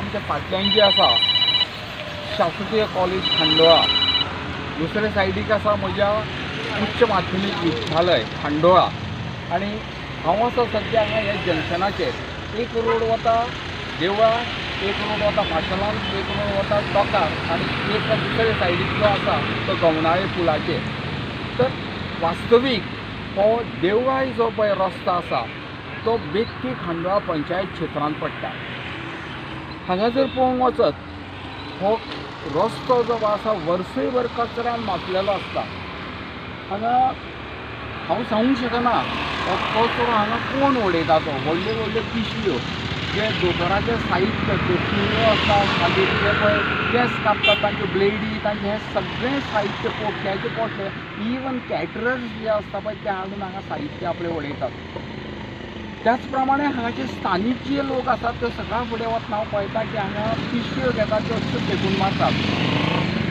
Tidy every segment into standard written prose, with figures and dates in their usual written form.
आमच्या फाटल्यान जी आसा शासकीय कॉलेज खांडोळा, दुसरे सायडीक आसा म्हज्या उच्च माध्यमीक विद्यालय खांडोळा आनी हांव आसा सद्या हांगा ह्या जंक्शनाचेर एक रोड वता देवळा, एक रोड वता माशेलान, एक रोड वता टोकार आनी एक दुसरे सायडीक जो आसा तो गवनाळे पुलाचेर. तर वास्तवीक हो देवळाय जो पळय रस्तो आसा तो बेत्ती खांडोळा पंचायत क्षेत्रांत पडटा. हांगा जर पळोवंक वचत हो रस्तो जो आसा वर्सयभर कचऱ्यान मातलेलो आसता. हांगा हांव सांगूंक शकना हो कचरो हांगा कोण उडयता तो. व्हडल्यो व्हडल्यो पिशव्यो जे दोतोराचें साहित्य त्यो सुयो आसता, मागीर जे पळय केंस कापतात तांच्यो ब्लेडी, तांचें हें सगळें साहित्य पोट्याचें पोटलें. इवन कॅटरर्स जे आसता पळय ते हाडून हांगा साहित्य आपलें उडयतात. त्याच प्रमाणे हांगाचे स्थानीक जे लोक आसात ते सकाळ फुडें वतना हांव पळयता की हांगा पिशव्यो घेतात त्यो अश्यो फेकून मारतात.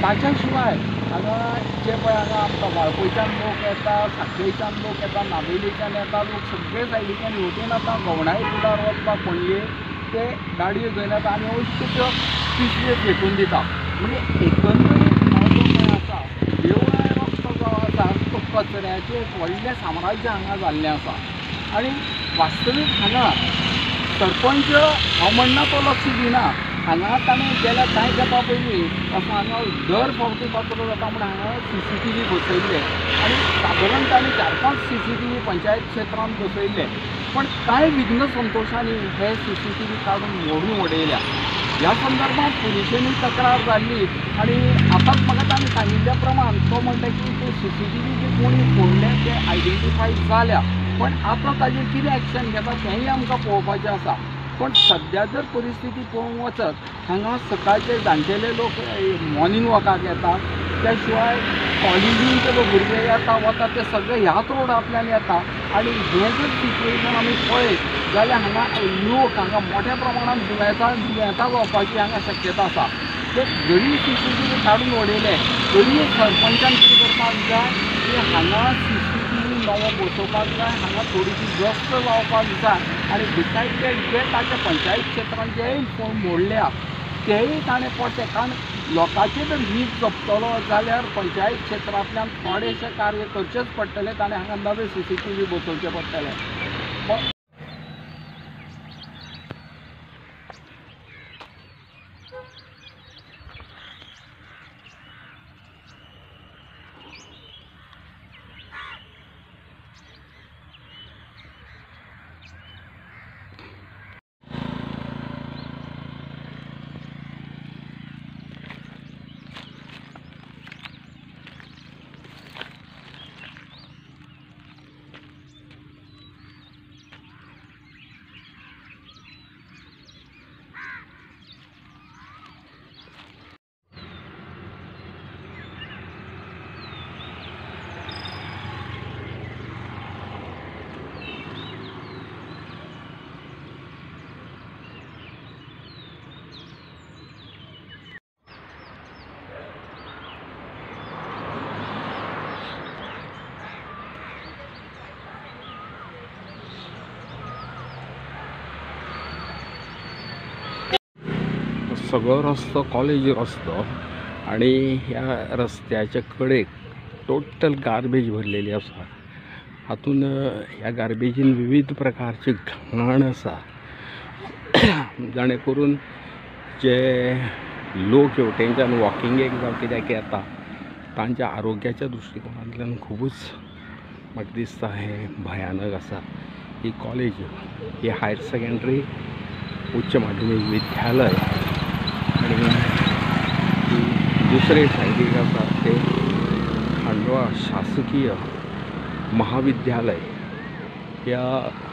ताच्या शिवाय हांगा जे पळय हांगा आमकां वाळपयच्यान लोक येता, सांखळेच्यान लोक येता, नावेलीच्यान येता लोक, सगळे सायडीच्यान हेवटेन आतां गवणाळे पुलार वचपाक पणजे ते गाडयो घेवन येता आनी अश्यो त्यो पिशव्यो फेकून दिता. म्हणजे एकंदरीत हो जो पळय आसा देवळाय रस्तो जो आसा तो कचऱ्याचें एक व्हडलें साम्राज्य हांगा जाल्लें आसा. आनी वास्तवीक हांगा सरपंच हांव म्हणना तो लक्ष दिना. हांगा ताणें गेल्या कांय तेंपा पयलीं असो हांगा दर फावटी कचरो जाता म्हण हांगा CCTV बसयल्ले आनी सादारण ताणें 4-5 CCTV पंचायत क्षेत्रांत बसयल्ले. पण कांय विघ्न संतोशांनी हे CCTV काडून मोडून उडयल्या. ह्या संदर्भात पुलिशेनी तक्रार जाल्ली आनी आतांच म्हाका ताणें सांगिल्ल्या प्रमाण तो म्हणटा की ते CCTV जे कोणी फोडले ते आयडेंटिफाय जाल्या. पण आतां ताजेर कितें एक्शन घेता तेंय आमकां पळोवपाचें आसा. पण सद्या जर परिस्थिती पळोवंक वचत हांगा सकाळचे जाणटेले लोक मॉर्निंग वॉकाक येतात. त्या शिवाय कॉलेजींचे जो भुरगे येता वता ते सगळे ह्याच रोडांतल्यान येता. आनी हें जर सिच्युएशन आमी पळयत जाल्यार हांगा लोक हांगा मोठ्या प्रमाणांत दुयेंतां जावपाची हांगा शक्यता आसा. ते जरी CCTV काडून उडयले तरी सरपंचान कितें करपाक जाय की हांगा CCTV नवो बसोवपाक जाय, हांगा थोडीशी गस्त लावपाक जाय. आनी बिसायड जे ताच्या पंचायत क्षेत्रांत जेय मोडल्या तेय ताणें पडटे. कारण लोकांचें जर हीत जपतलो जाल्यार पंचायत क्षेत्रांतल्यान थोडेशें कार्य करचेंच पडटलें. ताणें हांगा नवे CCTV बसोवचे पडटले. सगळो रस्तो कॉलेज रस्तो आणि ह्या रस्त्याच्या कडेक टोटल गार्बेज भरलेली आसा. हातून ह्या गार्बेजीन विविध प्रकारचे घाण आसा. जाणे करून जे लोक हेवटेनच्यान वॉकिंगेक जावं कित्याक येता तांच्या आरोग्याच्या दृश्टिकोनांतल्यान खूबच म्हाका दिसता हे भयानक आसा. ही कॉलेज ही हायर सेकंडरी उच्च माध्यमीक विद्यालय आणि दुसरे सायडीक आसा ते खांडोळा शासकीय महाविद्यालय. ह्या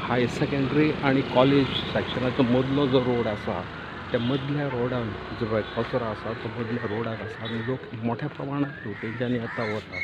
हायर सेकंडरी आणि कॉलेज सेक्शनाचो मदलो जो रोड आसा त्या मदल्या रोडान जो कचरो आसा तो मदल्या रोडाक आसा आनी लोक मोठ्या प्रमाणात हेवटेनच्यान येता वता.